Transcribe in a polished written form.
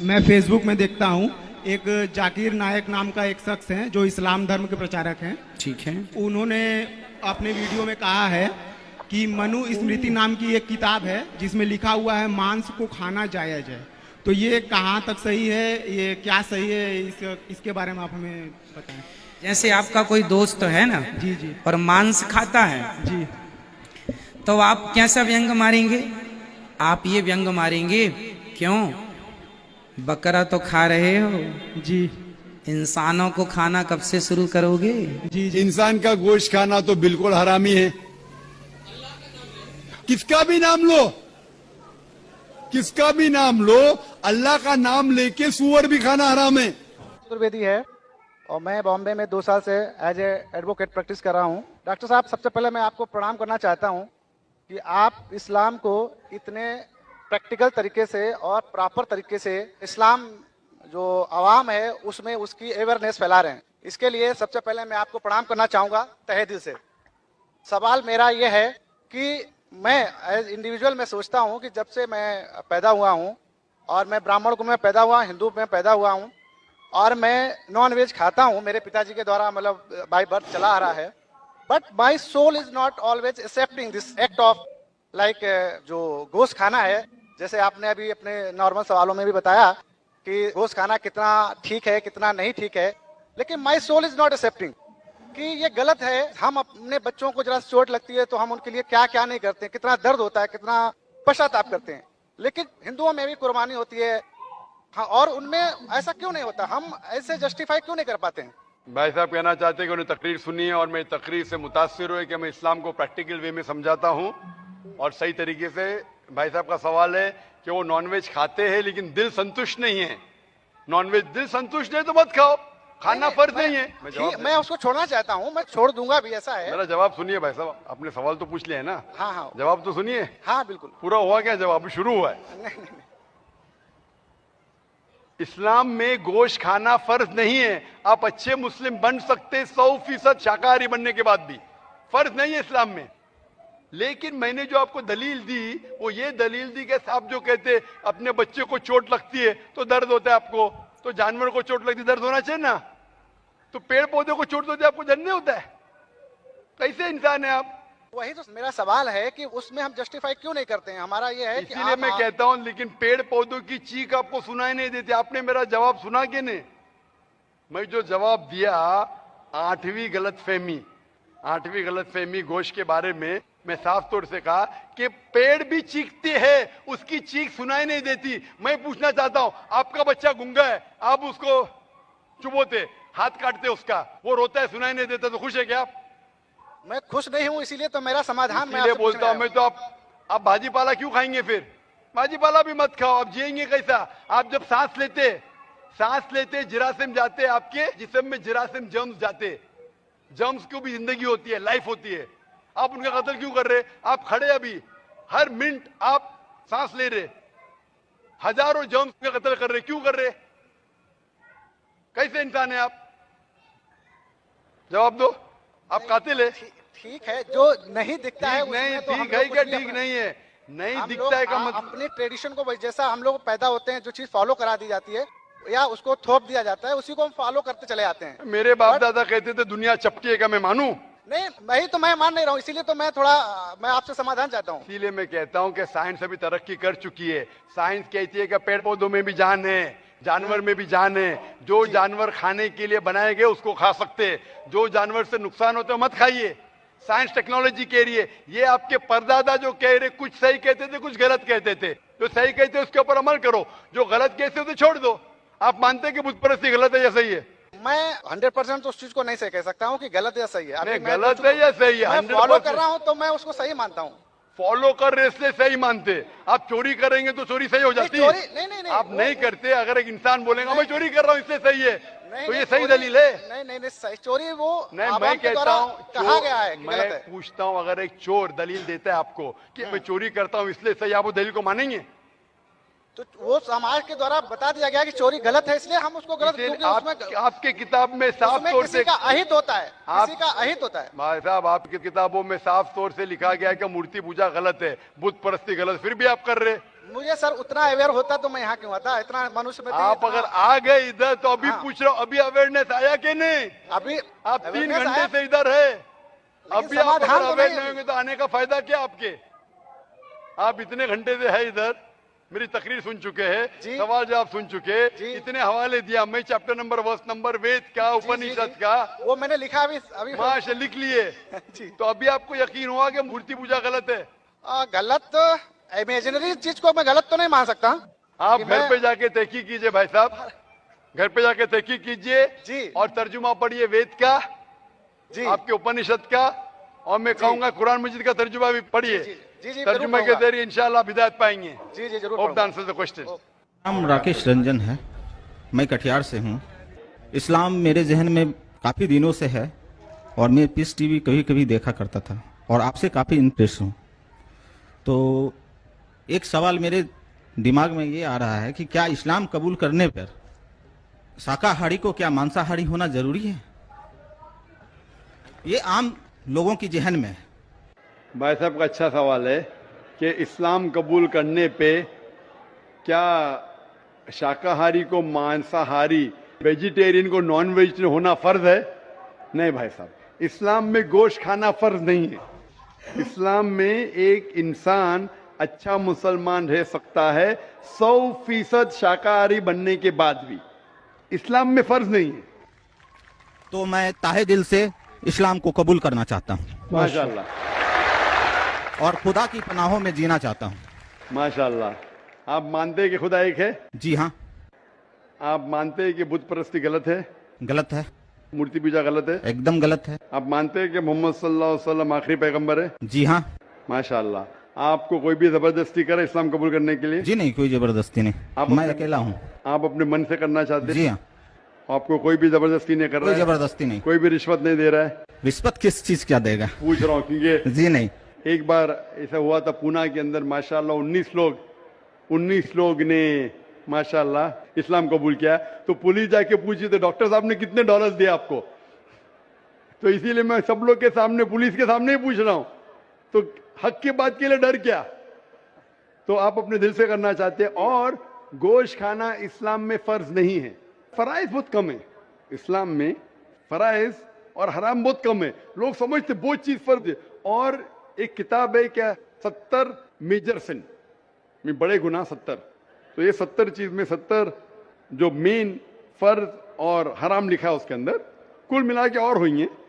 मैं फेसबुक में देखता हूँ, एक जाकिर नायक नाम का एक शख्स हैं जो इस्लाम धर्म के प्रचारक हैं। ठीक है। उन्होंने अपने वीडियो में कहा है कि मनु स्मृति नाम की एक किताब है जिसमें लिखा हुआ है मांस को खाना जायज है। तो ये कहाँ तक सही है, ये क्या सही है, इसके बारे में आप हमें बताएं। जैसे आपका कोई दोस्त है ना जी जी, और मांस खाता है जी तो आप कैसा व्यंग मारेंगे? आप ये व्यंग मारेंगे, क्यों बकरा तो खा रहे हो जी, इंसानों को खाना कब से शुरू करोगे? जी जी। इंसान का गोश्त खाना तो बिल्कुल हरामी है। किसका भी नाम लो, किसका भी नाम लो, अल्लाह का नाम लेके सुअर भी खाना हराम है। चतुर्वेदी है और मैं बॉम्बे में 2 साल से एज ए एडवोकेट प्रैक्टिस कर रहा हूँ। डॉक्टर साहब, सबसे पहले मैं आपको प्रणाम करना चाहता हूँ कि आप इस्लाम को इतने प्रैक्टिकल तरीके से और प्रॉपर तरीके से इस्लाम जो आवाम है उसमें उसकी अवेयरनेस फैला रहे हैं। इसके लिए सबसे पहले मैं आपको प्रणाम करना चाहूँगा तहे दिल से। सवाल मेरा ये है कि मैं एज इंडिविजुअल मैं सोचता हूँ कि जब से मैं पैदा हुआ हूँ और मैं ब्राह्मण कुल में पैदा हुआ, हिंदू में पैदा हुआ हूँ और मैं नॉन वेज खाता हूँ, मेरे पिताजी के द्वारा मतलब बाय बर्थ चला आ रहा है, but my soul is not always accepting this act of like जो गोश्त खाना है। जैसे आपने अभी अपने नॉर्मल सवालों में भी बताया कि गोश्त खाना कितना ठीक है कितना नहीं ठीक है, लेकिन my soul is not accepting कि ये गलत है। हम अपने बच्चों को जरा चोट लगती है तो हम उनके लिए क्या क्या नहीं करते, कितना दर्द होता है, कितना पश्चाताप करते हैं, लेकिन हिंदुओं में भी कुर्बानी होती है। हाँ, और उनमें ऐसा क्यों नहीं होता? हम ऐसे जस्टिफाई क्यों नहीं कर पाते हैं? भाई साहब कहना चाहते हैं कि उन्हें तकरीर सुनी है और मैं तकरीर से मुतासिर हुए कि मैं इस्लाम को प्रैक्टिकल वे में समझाता हूँ और सही तरीके से। भाई साहब का सवाल है कि वो नॉनवेज खाते हैं लेकिन दिल संतुष्ट नहीं है। नॉनवेज दिल संतुष्ट है तो मत खाओ, खाना फर्ज नहीं है। मैं उसको छोड़ना चाहता हूँ, मैं छोड़ दूंगा भी, ऐसा है। मेरा जवाब सुनिए भाई साहब, आपने सवाल तो पूछ लिया है ना। हाँ हाँ, जवाब तो सुनिए। हाँ बिल्कुल। पूरा हुआ क्या जवाब? शुरू हुआ है। नहीं नहीं, इस्लाम में गोश्त खाना फर्ज नहीं है। आप अच्छे मुस्लिम बन सकते 100% शाकाहारी बनने के बाद भी, फर्ज नहीं है इस्लाम में। लेकिन मैंने जो आपको दलील दी वो ये दलील दी कि आप जो कहते अपने बच्चे को चोट लगती है तो दर्द होता है आपको, तो जानवर को चोट लगती है दर्द होना चाहिए ना, तो पेड़ पौधे को चोट होती है आपको दर्द नहीं होता है? कैसे इंसान है आप? वही तो मेरा सवाल है कि उसमें हम जस्टिफाई क्यों नहीं करते हैं। हमारा ये है कि इसीलिए मैं कहता हूं, लेकिन पेड़ पौधों की चीख आपको सुनाई नहीं देती। आपने मेरा जवाब सुना कि नहीं? मैं जो जवाब दिया, 8वीं गलतफहमी गोश्त के बारे में मैं साफ तौर से कहा कि पेड़ भी चीखते हैं, उसकी चीख सुनाई नहीं देती। मैं पूछना चाहता हूं, आपका बच्चा गूंगा है, आप उसको चुबोते, हाथ काटते उसका, वो रोता है, सुनाई नहीं देता, तो खुश है क्या आप? मैं खुश नहीं हूं, इसीलिए तो मेरा समाधान मैं इसलिए बोलता हूं मैं तो आप भाजी पाला क्यों खाएंगे? फिर भाजी पाला भी मत खाओ। आप जिएंगे कैसा? आप जब सांस लेते जिरासिम जाते, आपके जिस्म में जिरासिम जर्म्स जाते, जर्म्स की भी जिंदगी होती है, लाइफ होती है। आप उनका कत्ल क्यों कर रहे? आप खड़े अभी हर मिनट आप सांस ले रहे, हजारों जर्म्स का कत्ल कर रहे, क्यों कर रहे? कैसे इंसान है आप? जवाब दो। आप कातिल है। ठीक है, जो नहीं दिखता है नहीं, तो ठीक है क्या ठीक नहीं है? नहीं दिखता है का मतलब अपनी ट्रेडिशन को जैसा हम लोग पैदा होते हैं, जो चीज फॉलो करा दी जाती है या उसको थोप दिया जाता है, उसी को हम फॉलो करते चले आते हैं। मेरे बाप दादा कहते थे दुनिया चपटी है, का मैं मानूं? नहीं, वही तो मैं मान नहीं रहा हूँ, इसीलिए तो मैं आपसे समाधान चाहता हूँ। इसीलिए मैं कहता हूं कि साइंस अभी तरक्की कर चुकी है। साइंस कहती है कि पेड़ पौधों में भी जान है, जानवर में भी जान है। जो जानवर खाने के लिए बनाए गए उसको खा सकते हैं, जो जानवर से नुकसान होता है मत खाइए। साइंस टेक्नोलॉजी कह रही है। ये आपके परदादा जो कह रहे, कुछ सही कहते थे कुछ गलत कहते थे, जो सही कहते उसके ऊपर अमल करो, जो गलत कहते तो छोड़ दो। आप मानते हैं कि बुत परस्ती गलत है या सही है? मैं 100% उस चीज को नहीं सही कह सकता हूँ कि गलत या सही है। गलत है या सही है? मैं फॉलो कर रहा हूँ तो मैं उसको सही मानता हूँ। फॉलो कर रहे इसलिए सही मानते। आप चोरी करेंगे तो चोरी सही हो जाती है? नहीं, आप नहीं करते। अगर एक इंसान बोलेगा मैं चोरी कर रहा हूँ इसलिए सही है, तो ये सही दलील है? नहीं, सही चोरी वो नहीं, मैं कहता हूँ कहा गया है, मैं पूछता हूँ, अगर एक चोर दलील देता है आपको कि मैं चोरी करता हूँ इसलिए सही, आप वो दलील को मानेंगे? तो वो समाज के द्वारा बता दिया गया कि चोरी गलत है, इसलिए हम उसको गलत, क्योंकि आपके किताब में साफ तौर से का अहित होता है, किसी का अहित होता है। भाई साहब, आपकी किताबों में साफ तौर से लिखा गया है कि मूर्ति पूजा गलत है, बुत परस्ती गलत, फिर भी आप कर रहे। मुझे सर उतना अवेयर होता तो मैं यहाँ क्यों आता, इतना मनुष्य में आप अगर आ गए इधर तो अभी हाँ। पूछ रहा हूं, अभी अवेयरनेस आया कि नहीं? अभी आप 3 awareness घंटे आया, से इधर है, अभी आप समाधान अगर तो अवेयर नहीं नहीं है। होंगे तो आने का फायदा क्या आपके? आप इतने घंटे से है इधर, मेरी तकरीर सुन चुके हैं, जी। सवाल जवाब सुन चुके, जी। इतने हवाले दिया, मैं चैप्टर नंबर वर्स नंबर वेद का, जी, जी, उपनिषद जी। का वो मैंने लिखा अभी माशा लिख लिए। जी। तो अभी आपको यकीन हुआ कि मूर्ति पूजा गलत है? गलत तो इमेजिनरी चीज को मैं गलत तो नहीं मान सकता आप कि घर मैं- पे जाके तहकीक कीजिए भाई साहब, घर पे जाके तहकीक कीजिए जी। और तर्जुमा पढ़िए वेद का, जी आपके उपनिषद का, और मैं कहूंगा कुरान मजीद का तर्जुमा भी पढ़िए। जी, जी, जी, तर्जुमे जरूर के पढ़ूंगा। जरिए इंशाल्लाह हिदायत पाएंगे। जी जी जरूर होप द पढ़ूंगा। Answer the question. नाम राकेश रंजन है, मैं कटिहार से हूँ। इस्लाम मेरे जहन में काफ़ी दिनों से है और मैं पीस टीवी कभी कभी देखा करता था और आपसे काफ़ी इंप्रेस हूँ। तो एक सवाल मेरे दिमाग में ये आ रहा है कि क्या इस्लाम कबूल करने पर शाकाहारी को क्या मांसाहारी होना जरूरी है? ये आम लोगों की जहन में है। भाई साहब का अच्छा सवाल है कि इस्लाम कबूल करने पे क्या शाकाहारी को मांसाहारी, वेजिटेरियन को नॉन वेजिटेरियन होना फर्ज है? नहीं भाई साहब, इस्लाम में गोश्त खाना फर्ज नहीं है। इस्लाम में एक इंसान अच्छा मुसलमान रह सकता है 100% शाकाहारी बनने के बाद भी, इस्लाम में फर्ज नहीं है। तो मैं ताहे दिल से इस्लाम को कबूल करना चाहता हूँ माशाल्लाह और खुदा की पनाहों में जीना चाहता हूँ। माशाल्लाह। आप मानते हैं कि खुदा एक है? जी हाँ। आप मानते हैं कि बुत परस्ती गलत है? गलत है, मूर्ति पूजा गलत है? एकदम गलत है। आप मानते हैं कि मोहम्मद सल्लल्लाहु अलैहि वसल्लम आखिरी पैगंबर है? जी हाँ। माशाल्लाह। आपको कोई भी जबरदस्ती करे इस्लाम कबूल करने के लिए? जी नहीं, कोई जबरदस्ती नहीं, आप मैं अपने- अकेला हूँ। आप अपने मन से करना चाहते जी हैं? हाँ, आपको कोई भी जबरदस्ती नहीं कर कोई रहा है? जबरदस्ती नहीं। कोई भी रिश्वत नहीं दे रहा है? रिश्वत किस चीज क्या देगा? पूछ रहा हूँ क्योंकि जी नहीं। एक बार ऐसा हुआ था पूना के अंदर, माशाल्लाह 19 लोग ने माशाल्लाह इस्लाम कबूल किया। तो पुलिस जाके पूछी तो डॉक्टर साहब ने कितने डॉलर्स दिए आपको? तो इसीलिए मैं सब लोग के सामने, पुलिस के सामने ही पूछ रहा हूं, तो हक की बात के लिए डर क्या? तो आप अपने दिल से करना चाहते हैं। और गोश्त खाना इस्लाम में फर्ज नहीं है, फराइज बहुत कम है। इस्लाम में फराइज और हराम बहुत कम है। लोग समझते बहुत चीज फर्ज है। और एक किताब है क्या, 70 मेजर सिन में बड़े गुनाह 70। तो ये 70 चीज में 70 जो मेन फर्ज और हराम लिखा है उसके अंदर, कुल मिला के और हुई है।